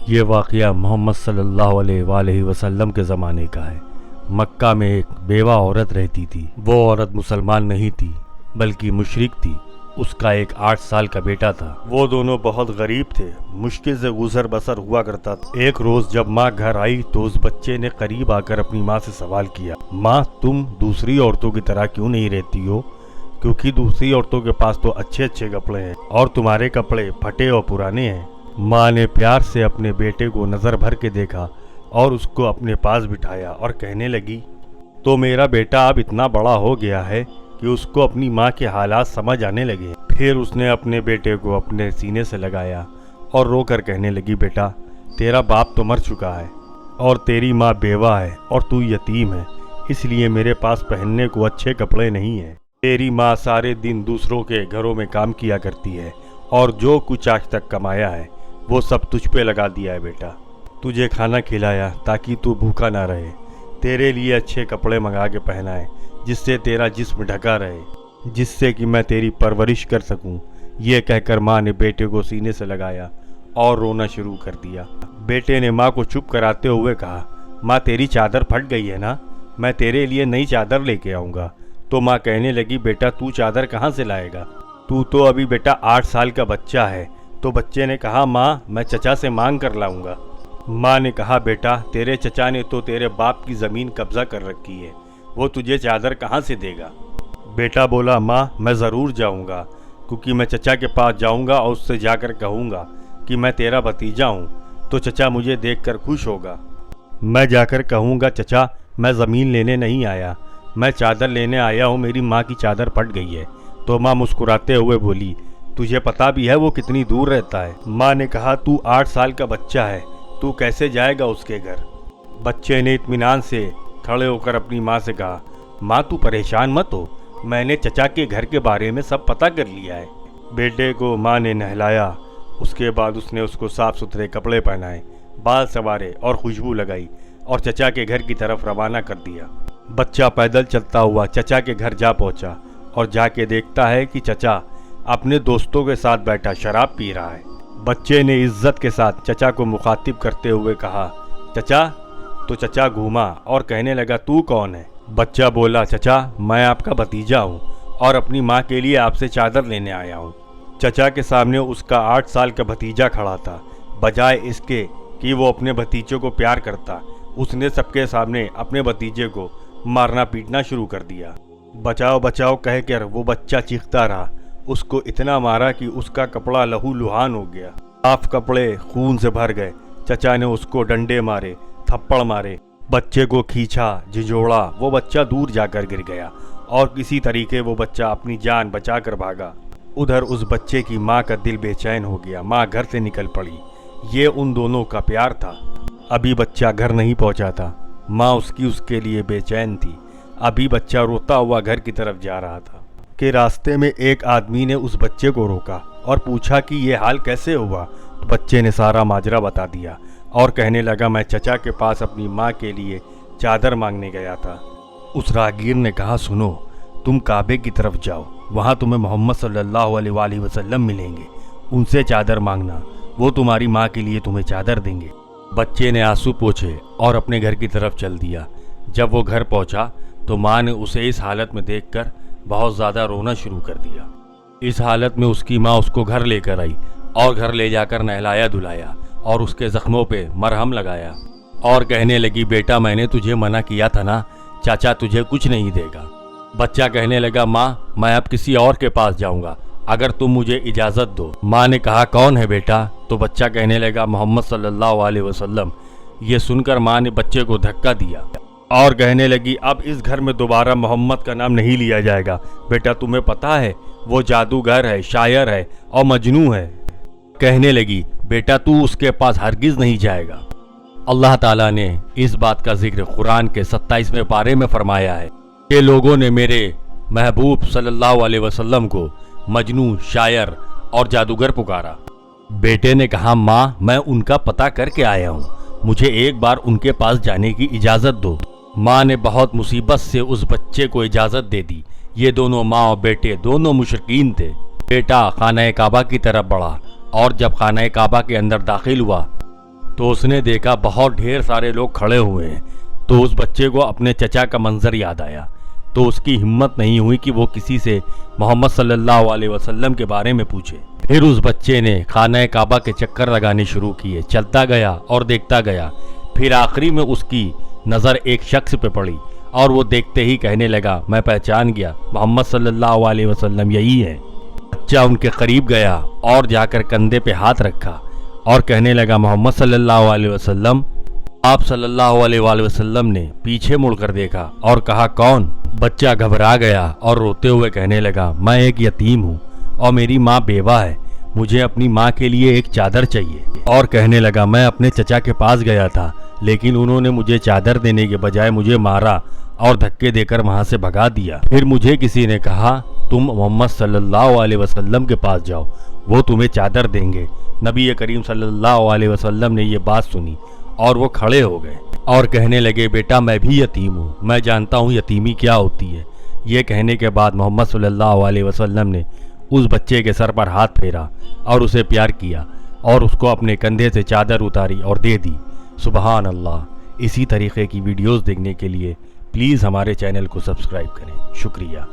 ये वाक़या मोहम्मद सल्लल्लाहु अलैहि वसल्लम के ज़माने का है। मक्का में एक बेवा औरत रहती थी। वो औरत मुसलमान नहीं थी बल्कि मुशरिक थी। उसका एक 8 साल का बेटा था। वो दोनों बहुत गरीब थे, मुश्किल से गुजर बसर हुआ करता था। एक रोज़ जब माँ घर आई तो उस बच्चे ने करीब आकर अपनी माँ से सवाल किया, माँ तुम दूसरी औरतों की तरह क्यों नहीं रहती हो? क्योंकि दूसरी औरतों के पास तो अच्छे अच्छे कपड़े हैं और तुम्हारे कपड़े फटे और पुराने हैं। माँ ने प्यार से अपने बेटे को नज़र भर के देखा और उसको अपने पास बिठाया और कहने लगी, तो मेरा बेटा अब इतना बड़ा हो गया है कि उसको अपनी माँ के हालात समझ आने लगे। फिर उसने अपने बेटे को अपने सीने से लगाया और रोकर कहने लगी, बेटा तेरा बाप तो मर चुका है और तेरी माँ बेवा है और तू यतीम है, इसलिए मेरे पास पहनने को अच्छे कपड़े नहीं हैं। तेरी माँ सारे दिन दूसरों के घरों में काम किया करती है और जो कुछ आज तक कमाया है वो सब तुझ पे लगा दिया है। बेटा तुझे खाना खिलाया ताकि तू भूखा ना रहे, तेरे लिए अच्छे कपड़े मंगा के पहनाए जिससे तेरा जिस्म ढका रहे, जिससे कि मैं तेरी परवरिश कर सकूं। ये कहकर माँ ने बेटे को सीने से लगाया और रोना शुरू कर दिया। बेटे ने माँ को चुप कराते हुए कहा, माँ तेरी चादर फट गई है ना, मैं तेरे लिए नई चादर लेके आऊँगा। तो माँ कहने लगी, बेटा तू चादर कहाँ से लाएगा? तू तो अभी बेटा 8 साल का बच्चा है। तो बच्चे ने कहा, माँ मैं चचा से मांग कर लाऊंगा। माँ ने कहा, बेटा तेरे चचा ने तो तेरे बाप की ज़मीन कब्जा कर रखी है, वो तुझे चादर कहाँ से देगा? बेटा बोला, माँ मैं ज़रूर जाऊंगा, क्योंकि मैं चचा के पास जाऊंगा और उससे जाकर कहूँगा कि मैं तेरा भतीजा हूँ, तो चचा मुझे देखकर खुश होगा। मैं जाकर कहूँगा, चचा मैं ज़मीन लेने नहीं आया, मैं चादर लेने आया हूँ, मेरी माँ की चादर फट गई है। तो माँ मुस्कुराते हुए बोली, तुझे पता भी है वो कितनी दूर रहता है? माँ ने कहा, तू 8 साल का बच्चा है, तू कैसे जाएगा उसके घर? बच्चे ने इत्मीनान से खड़े होकर अपनी माँ से कहा, माँ तू परेशान मत हो, मैंने चचा के घर के बारे में सब पता कर लिया है। बेटे को माँ ने नहलाया, उसके बाद उसने उसको साफ सुथरे कपड़े पहनाए, बाल संवारे और खुशबू लगाई और चचा के घर की तरफ रवाना कर दिया। बच्चा पैदल चलता हुआ चचा के घर जा पहुंचा और जाके देखता है कि चचा अपने दोस्तों के साथ बैठा शराब पी रहा है। बच्चे ने इज्जत के साथ चचा को मुखातिब करते हुए कहा, चचा। तो चचा घूमा और कहने लगा, तू कौन है? बच्चा बोला, चचा मैं आपका भतीजा हूँ और अपनी माँ के लिए आपसे चादर लेने आया हूँ। चचा के सामने उसका 8 साल का भतीजा खड़ा था। बजाय इसके कि वो अपने भतीजे को प्यार करता, उसने सबके सामने अपने भतीजे को मारना पीटना शुरू कर दिया। बचाओ बचाओ कहकर वो बच्चा चीखता रहा। उसको इतना मारा कि उसका कपड़ा लहू लुहान हो गया, साफ कपड़े खून से भर गए। चचा ने उसको डंडे मारे, थप्पड़ मारे, बच्चे को खींचा, झिझोड़ा। वो बच्चा दूर जाकर गिर गया और किसी तरीके वो बच्चा अपनी जान बचाकर भागा। उधर उस बच्चे की माँ का दिल बेचैन हो गया। माँ घर से निकल पड़ी। ये उन दोनों का प्यार था। अभी बच्चा घर नहीं पहुंचा था। माँ उसके लिए बेचैन थी। अभी बच्चा रोता हुआ घर की तरफ जा रहा था कि रास्ते में एक आदमी ने उस बच्चे को रोका और पूछा कि ये हाल कैसे हुआ। तो बच्चे ने सारा माजरा बता दिया और कहने लगा, मैं चचा के पास अपनी माँ के लिए चादर मांगने गया था। उस राहगीर ने कहा, सुनो तुम काबे की तरफ जाओ, वहाँ तुम्हें मोहम्मद सल्लल्लाहु अलैहि वसल्लम मिलेंगे, उनसे चादर मांगना, वो तुम्हारी माँ के लिए तुम्हें चादर देंगे। बच्चे ने आंसू पोंछे और अपने घर की तरफ चल दिया। जब वो घर पहुँचा तो माँ ने उसे इस हालत में देखकर बहुत ज़्यादा रोना शुरू कर दिया। इस हालत में उसकी माँ उसको घर लेकर आई और घर ले जाकर नहलाया धुलाया और उसके ज़ख्मों पे मरहम लगाया और कहने लगी, बेटा मैंने तुझे मना किया था ना, चाचा तुझे कुछ नहीं देगा। बच्चा कहने लगा, माँ मैं अब किसी और के पास जाऊँगा, अगर तुम मुझे इजाज़त दो। माँ ने कहा, कौन है बेटा? तो बच्चा कहने लगा, मोहम्मद सल्लल्लाहु अलैहि वसल्लम। ये सुनकर माँ ने बच्चे को धक्का दिया और कहने लगी, अब इस घर में दोबारा मोहम्मद का नाम नहीं लिया जाएगा। बेटा तुम्हें पता है वो जादूगर है, शायर है और मजनू है। कहने लगी, बेटा तू उसके पास हरगिज़ नहीं जाएगा। अल्लाह ताला ने इस बात का जिक्र कुरान के 27वें पारे में फरमाया है कि लोगों ने मेरे महबूब सल्लल्लाहु अलैहि वसल्लम को मजनू, शायर और जादूगर पुकारा। बेटे ने कहा, माँ मैं उनका पता करके आया हूँ, मुझे एक बार उनके पास जाने की इजाज़त दो। माँ ने बहुत मुसीबत से उस बच्चे को इजाज़त दे दी। ये दोनों माँ और बेटे दोनों मुशरिकीन थे। बेटा खाना काबा की तरफ बढ़ा और जब खाना काबा के अंदर दाखिल हुआ तो उसने देखा बहुत ढेर सारे लोग खड़े हुए हैं। तो उस बच्चे को अपने चचा का मंजर याद आया। तो उसकी हिम्मत नहीं हुई कि वो किसी से मोहम्मद सल्लल्लाहु अलैहि वसल्लम के बारे में पूछे। फिर उस बच्चे ने खाना काबा के चक्कर लगाने शुरू किए। चलता गया और देखता गया। फिर आखिरी में उसकी नज़र एक शख्स पे पड़ी और वो देखते ही कहने लगा, मैं पहचान गया, मोहम्मद सल्लल्लाहु अलैहि वसल्लम यही है। बच्चा उनके करीब गया और जाकर कंधे पे हाथ रखा और कहने लगा, मोहम्मद सल्लल्लाहु अलैहि वसल्लम। आप सल्लल्लाहु अलैहि वसल्लम ने पीछे मुड़कर देखा और कहा, कौन? बच्चा घबरा गया और रोते हुए कहने लगा, मैं एक यतीम हूँ और मेरी माँ बेवा है, मुझे अपनी माँ के लिए एक चादर चाहिए। और कहने लगा, मैं अपने चचा के पास गया था लेकिन उन्होंने मुझे चादर देने के बजाय मुझे मारा और धक्के देकर वहां से भगा दिया। फिर मुझे किसी ने कहा, तुम मोहम्मद सल्लल्लाहु अलैहि वसल्लम के पास जाओ, वो तुम्हें चादर देंगे। नबी करीम सल्लल्लाहु अलैहि वसल्लम ने ये बात सुनी और वो खड़े हो गए और कहने लगे, बेटा मैं भी यतीम हूँ, मैं जानता हूँ यतीमी क्या होती है। ये कहने के बाद मोहम्मद सल्लल्लाहु अलैहि वसल्लम ने उस बच्चे के सर पर हाथ फेरा और उसे प्यार किया और उसको अपने कंधे से चादर उतारी और दे दी। सुबहान अल्लाह। इसी तरीके की वीडियोस देखने के लिए प्लीज़ हमारे चैनल को सब्सक्राइब करें। शुक्रिया।